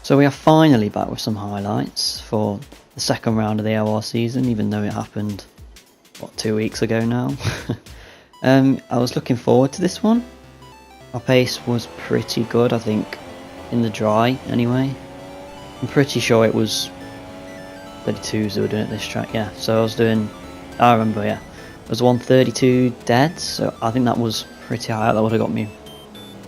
So we are finally back with some highlights for the second round of the AOR season, even though it happened, what, 2 weeks ago now. I was looking forward to this one. Our pace was pretty good, I think, in the dry anyway. I'm pretty sure it was 32s that were doing it this track, yeah. So I remember, yeah. It was 132 dead, so I think that was pretty high. That would have got me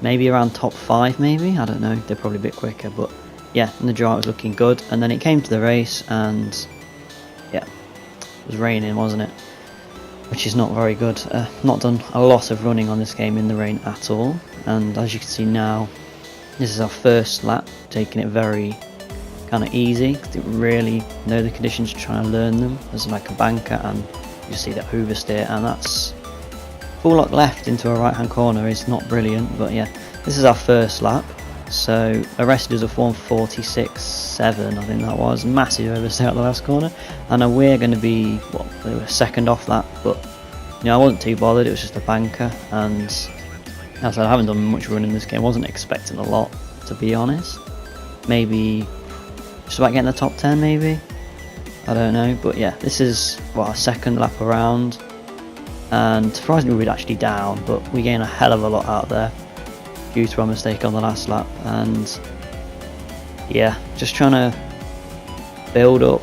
maybe around top 5 maybe, I don't know, they're probably a bit quicker, but yeah, in the dry it was looking good. And then it came to the race and yeah, it was raining, wasn't it? Which is not very good. Not done a lot of running on this game in the rain at all, and as you can see now, this is our first lap, taking it very kind of easy, didn't really know the conditions, trying to learn them. There's like a banker and you see that oversteer, and that's full lock left into a right hand corner is not brilliant, but yeah, this is our first lap. So arrested us of 146.7, I think that was, massive oversteer at the last corner, and we're going to be, well, we were second off that, but you know, I wasn't too bothered, it was just a banker, and as I said, I haven't done much running this game, I wasn't expecting a lot, to be honest. Maybe just about getting the top 10 maybe, I don't know, but yeah, this is our second lap around, and surprisingly we're actually down, but we gain a hell of a lot out there due to our mistake on the last lap. And yeah, just trying to build up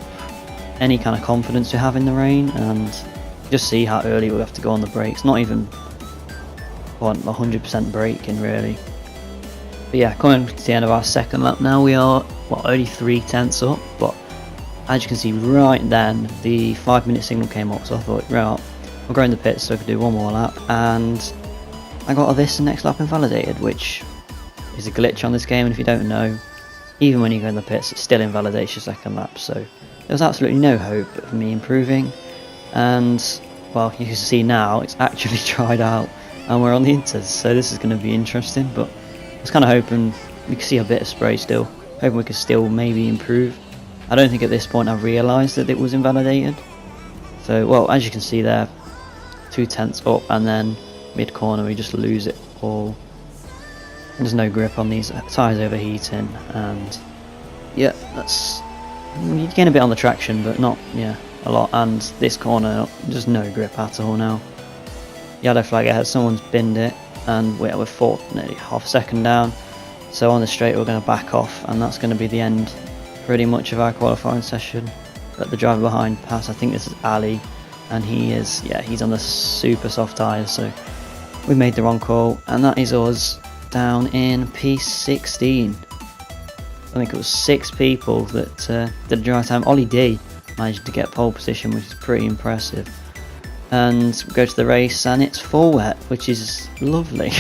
any kind of confidence we have in the rain and just see how early we have to go on the brakes. Not even 100% braking really. But yeah, coming to the end of our second lap now, we are only 3/10 up, but as you can see right then the 5-minute signal came up, so I thought, right, I'll go in the pits so I could do one more lap, and I got this next lap invalidated, which is a glitch on this game, and if you don't know, even when you go in the pits it still invalidates your second lap, so there was absolutely no hope of me improving. And well, you can see now it's actually tried out and we're on the inters, so this is going to be interesting. But I was kind of hoping we could see a bit of spray still, hoping we could still maybe improve. I don't think at this point I've realised that it was invalidated. So well, as you can see there, 2/10 up, and then mid corner we just lose it all. There's no grip on these tyres, overheating, and yeah, you gain a bit on the traction, but not a lot. And this corner, just no grip at all now. Yellow flag ahead, someone's binned it, and we're nearly half a second down. So on the straight we're going to back off, and that's going to be the end pretty much of our qualifying session. Let the driver behind pass, I think this is Ali, and he's on the super soft tyres, so we made the wrong call, and that is us down in P16. I think it was 6 people that did a dry time. Ollie D managed to get pole position, which is pretty impressive. And we go to the race, and it's full wet, which is lovely.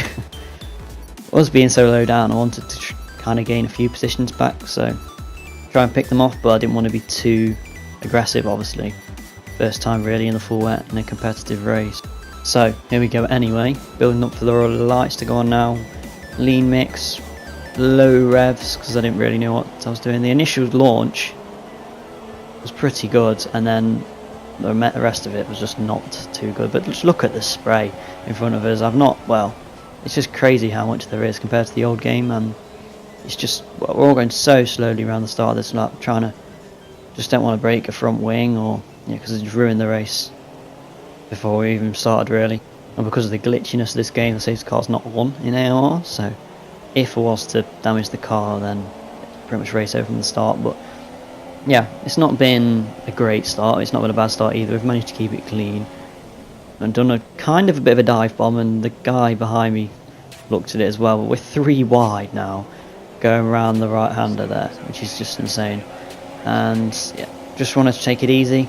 Us being so low down, I wanted to kind of gain a few positions back, so try and pick them off, but I didn't want to be too aggressive, obviously. First time really in the full wet in a competitive race. So here we go anyway, building up for the Royal Lights to go on now. Lean mix, low revs, because I didn't really know what I was doing. The initial launch was pretty good, and then the rest of it was just not too good. But just look at the spray in front of us. It's just crazy how much there is compared to the old game, and it's just, we're all going so slowly around the start of this lap, just don't want to break a front wing, or because it's ruined the race before we even started really. And because of the glitchiness of this game, the safety car's not on in AOR, so if it was to damage the car, then it's pretty much race over from the start. But yeah, it's not been a great start, it's not been a bad start either. We've managed to keep it clean and done a kind of a bit of a dive bomb, and the guy behind me looked at it as well. But we're 3 wide now going around the right hander there, which is just insane. And yeah, just wanted to take it easy,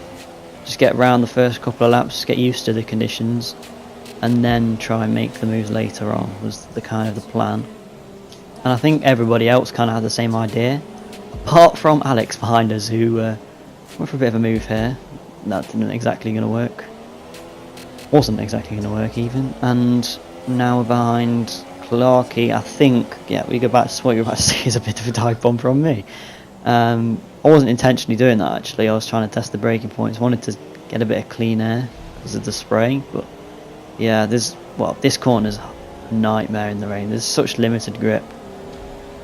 just get around the first couple of laps, get used to the conditions, and then try and make the moves later on was the kind of the plan. And I think everybody else kind of had the same idea, apart from Alex behind us, who went for a bit of a move here. That didn't exactly going to work. Wasn't exactly going to work even. And now we're behind Clarky. I think, yeah, we go back to what you're about to see is a bit of a dive bomb from me. I wasn't intentionally doing that actually, I was trying to test the braking points, wanted to get a bit of clean air because of the spray, but yeah, this corner's a nightmare in the rain, there's such limited grip,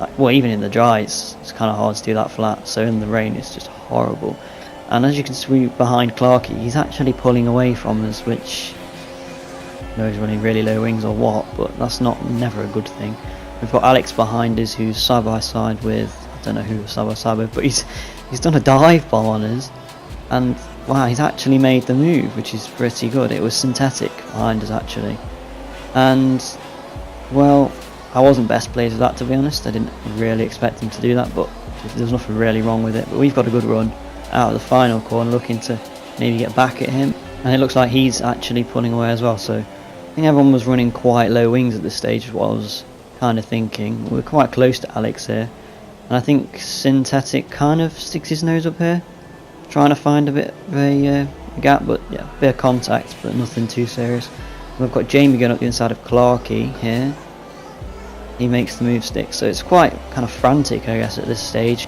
like, well, even in the dry it's kind of hard to do that flat, so in the rain it's just horrible. And as you can see behind Clarky, he's actually pulling away from us, which knows running really low wings or what, but that's never a good thing. We've got Alex behind us who's side by side with, I don't know who side by side with, but he's done a dive bomb on us, and wow, he's actually made the move, which is pretty good. It was synthetic behind us actually, and well, I wasn't best pleased with that, to be honest. I didn't really expect him to do that, but there's nothing really wrong with it. But we've got a good run out of the final corner, looking to maybe get back at him, and it looks like he's actually pulling away as well. So I think everyone was running quite low wings at this stage, is what I was kind of thinking. We're quite close to Alex here, and I think Synthetic kind of sticks his nose up here, trying to find a bit of a gap, but yeah, a bit of contact, but nothing too serious. We've got Jamie going up the inside of Clarky here. He makes the move stick, so it's quite kind of frantic, I guess, at this stage,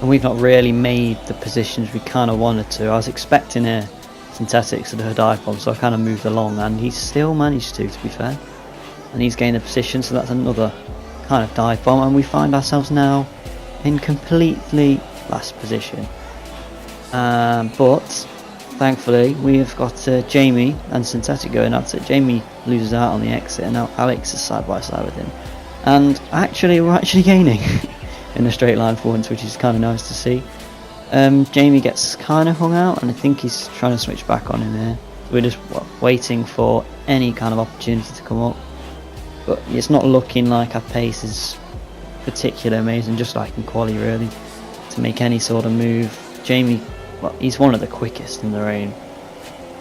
and we've not really made the positions we kind of wanted to. I was expecting a Synthetics to do a dive bomb, so I kind of moved along, and he still managed to be fair, and he's gained a position, so that's another kind of dive bomb, and we find ourselves now in completely last position. But thankfully we've got Jamie and Synthetic going at it. Jamie loses out on the exit, and now Alex is side by side with him, and actually we're actually gaining in a straight line for once, which is kind of nice to see. Jamie gets kind of hung out, and I think he's trying to switch back on him here. We're just waiting for any kind of opportunity to come up, but it's not looking like our pace is particularly amazing, just like in quali really, to make any sort of move. Jamie, well, he's one of the quickest in the rain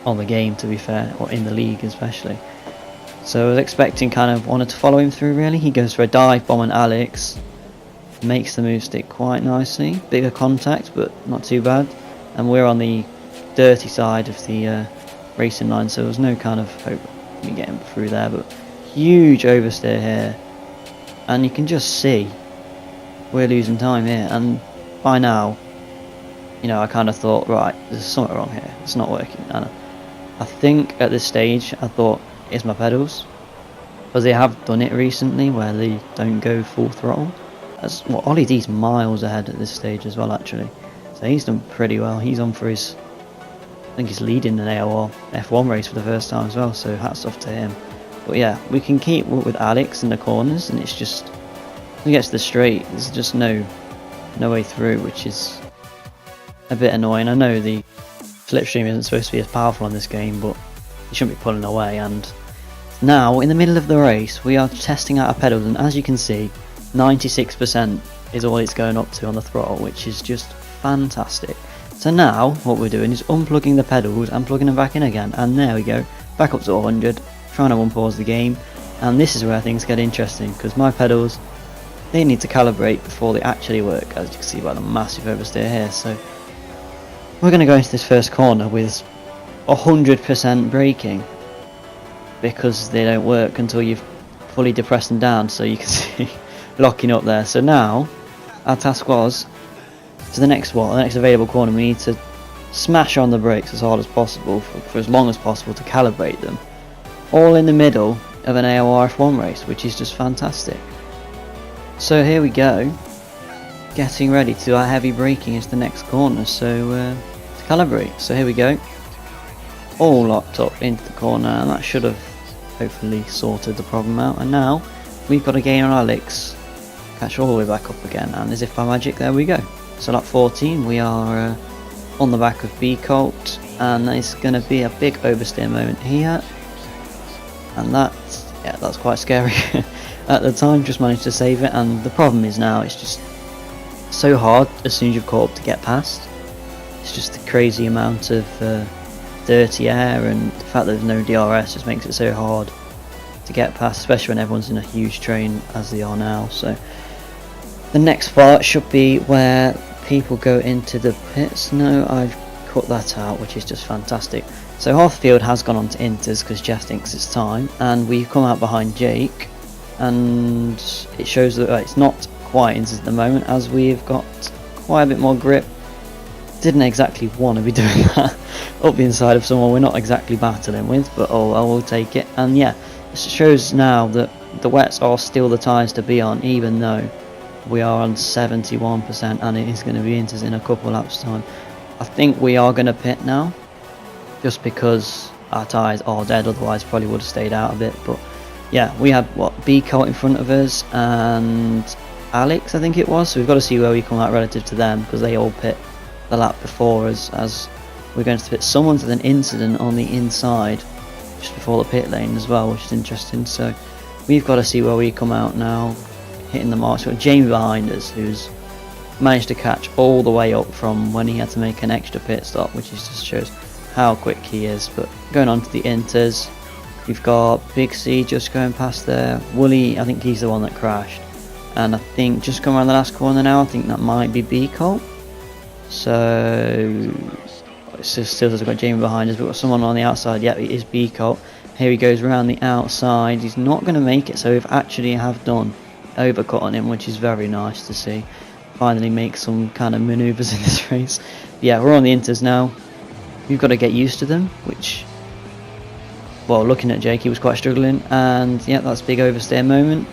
on the game, to be fair, or in the league especially. So I was expecting, wanted to follow him through really. He goes for a dive bomb on Alex, makes the move stick quite nicely, bigger contact but not too bad, and we're on the dirty side of the racing line, so there's no kind of hope of me getting through there. But huge oversteer here, and you can just see we're losing time here, and by now, you know, I kind of thought, right, there's something wrong here, it's not working. And I think at this stage I thought, it's my pedals, because they have done it recently where they don't go full throttle. Ollie D's miles ahead at this stage as well actually, so he's done pretty well. He's on for his, I think he's leading an AOR F1 race for the first time as well, so hats off to him. But yeah, we can keep up with Alex in the corners, and it's just, when he gets to the straight, there's just no way through, which is a bit annoying. I know the slipstream isn't supposed to be as powerful on this game, but you shouldn't be pulling away. And now, in the middle of the race, we are testing out our pedals, and as you can see, 96% is all it's going up to on the throttle, which is just fantastic. So now what we're doing is unplugging the pedals and plugging them back in again, and there we go, back up to 100, trying to unpause the game. And this is where things get interesting, because my pedals, they need to calibrate before they actually work, as you can see by the massive oversteer here. So we're going to go into this first corner with 100% braking, because they don't work until you've fully depressed them down, so you can see locking up there. So now our task was, to the next available corner, we need to smash on the brakes as hard as possible for as long as possible to calibrate them, all in the middle of an AOR F1 race, which is just fantastic. So here we go, getting ready to do our heavy braking into the next corner, so to calibrate. So here we go, all locked up into the corner, and that should have hopefully sorted the problem out. And now we've got a gain on our licks, catch all the way back up again, and as if by magic, there we go. So lap 14, we are on the back of B Colt, and it's going to be a big oversteer moment here, and that's quite scary. At the time, just managed to save it, and the problem is now it's just so hard as soon as you've caught up to get past. It's just the crazy amount of dirty air, and the fact that there's no DRS just makes it so hard to get past, especially when everyone's in a huge train as they are now. So the next part should be where people go into the pits. No, I've cut that out, which is just fantastic. So half the field has gone on to inters because Jeff thinks it's time, and we've come out behind Jake, and it shows that it's not quite inters at the moment, as we've got quite a bit more grip. Didn't exactly want to be doing that up the inside of someone we're not exactly battling with, but I will take it. And yeah, it shows now that the wets are still the tyres to be on, even though we are on 71%, and it is going to be Inters in a couple laps time. I think we are going to pit now, just because our tyres are dead, otherwise probably would have stayed out of it. But yeah, we had B Colt in front of us and Alex, I think it was, so we've got to see where we come out relative to them, because they all pit the lap before us, as we're going to pit. Someone's had an incident on the inside just before the pit lane as well, which is interesting. So we've got to see where we come out now, hitting the marks. We've got Jamie behind us, who's managed to catch all the way up from when he had to make an extra pit stop, which just shows how quick he is. But going on to the Inters, we've got Big C just going past there. Wooly, I think he's the one that crashed, and I think just coming around the last corner now, I think that might be B Colt. So it still has got Jamie behind us. We've got someone on the outside. Yep, it is B Colt. Here he goes around the outside. He's not going to make it, so we've actually have done overcut on him, which is very nice to see. Finally make some kind of manoeuvres in this race. But yeah, we're on the Inters now. We've got to get used to them, which, well, looking at Jake, he was quite struggling. And yeah, that's a big oversteer moment.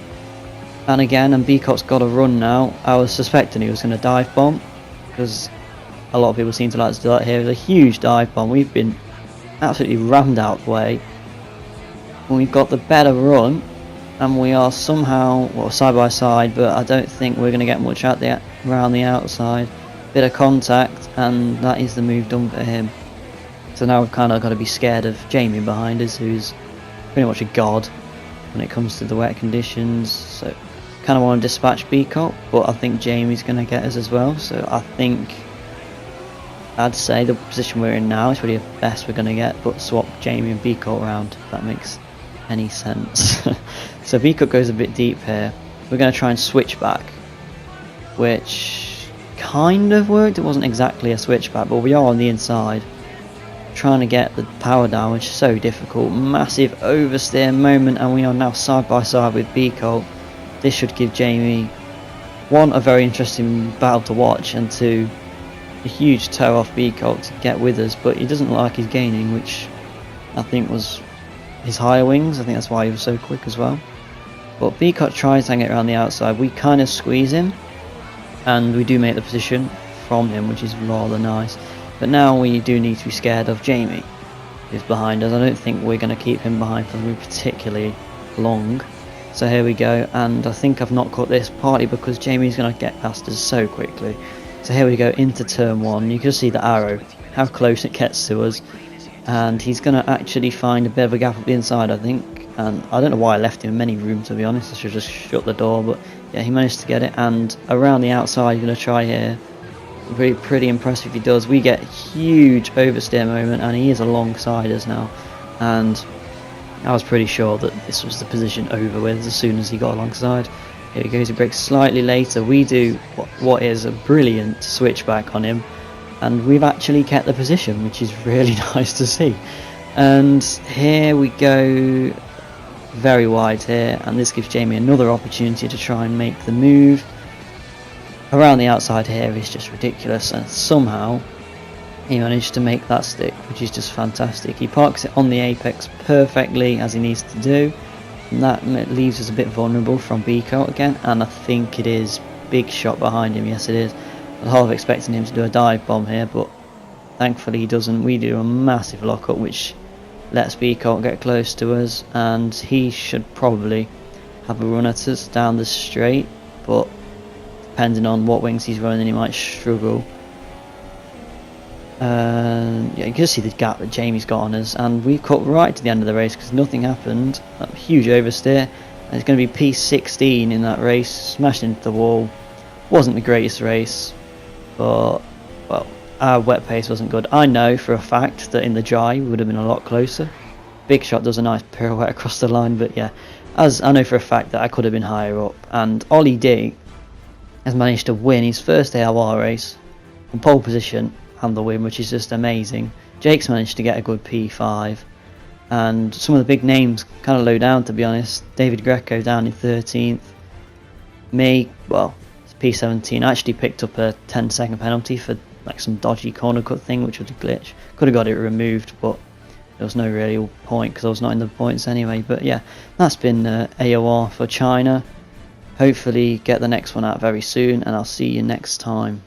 And again, and B Colt's got to run now. I was suspecting he was going to dive bomb, because a lot of people seem to like to do that here. It's a huge dive bomb. We've been absolutely rammed out the way. And we've got the better run, and we are somehow, well, side by side, but I don't think we're going to get much out there around the outside. Bit of contact, and that is the move done for him. So now we've kind of got to be scared of Jamie behind us, who's pretty much a god when it comes to the wet conditions. So kind of want to dispatch B Colt, but I think Jamie's going to get us as well. So I think I'd say the position we're in now is really the best we're going to get, but swap Jamie and B Colt around, if that makes any sense. So B Colt goes a bit deep here. We're going to try and switch back, which kind of worked. It wasn't exactly a switchback, but we are on the inside trying to get the power down, which is so difficult. Massive oversteer moment, and we are now side by side with B Colt. This should give Jamie, one, a very interesting battle to watch, and two, a huge toe off B Colt to get with us. But he doesn't look like he's gaining, which I think was his higher wings. I think that's why he was so quick as well. But B Colt tries to hang it around the outside. We kind of squeeze him, and we do make the position from him, which is rather nice. But now we do need to be scared of Jamie, who's behind us. I don't think we're going to keep him behind for particularly long. So here we go, and I think I've not caught this, partly because Jamie's going to get past us so quickly. So here we go into turn one. You can see the arrow, how close it gets to us, and he's going to actually find a bit of a gap up the inside, I think. And I don't know why I left him in any room, to be honest. I should have just shut the door, but yeah, he managed to get it. And around the outside, he's going to try here. Pretty impressive if he does. We get a huge oversteer moment, and he is alongside us now. And I was pretty sure that this was the position over with as soon as he got alongside. Here he goes, he breaks slightly later. We do what is a brilliant switchback on him, and we've actually kept the position, which is really nice to see. And here we go, very wide here, and this gives Jamie another opportunity to try and make the move. Around the outside here is just ridiculous, and somehow he managed to make that stick, which is just fantastic. He parks it on the apex perfectly, as he needs to do, and that leaves us a bit vulnerable from B Colt again. And I think it is big shot behind him. Yes, it is. I was half expecting him to do a dive bomb here, but thankfully he doesn't. We do a massive lockup, which lets B Colt get close to us, and he should probably have a run at us down the straight, but depending on what wings he's running, he might struggle. Yeah, you can see the gap that Jamie's got on us, and we've cut right to the end of the race because nothing happened. A huge oversteer, and it's going to be P16 in that race, smashed into the wall. Wasn't the greatest race, but well, our wet pace wasn't good. I know for a fact that in the dry we would have been a lot closer. Big Shot does a nice pirouette across the line, but yeah, as I know for a fact that I could have been higher up. And Ollie D has managed to win his first AOR race on pole position and the win, which is just amazing. Jake's managed to get a good P5, and some of the big names kind of low down, to be honest. David Greco down in 13th. Me, well, it's P17. I actually picked up a 10-second penalty for like some dodgy corner cut thing, which was a glitch. Could have got it removed, but there was no real point because I was not in the points anyway. But yeah, that's been AOR for China. hopefully get the next one out very soon, and I'll see you next time.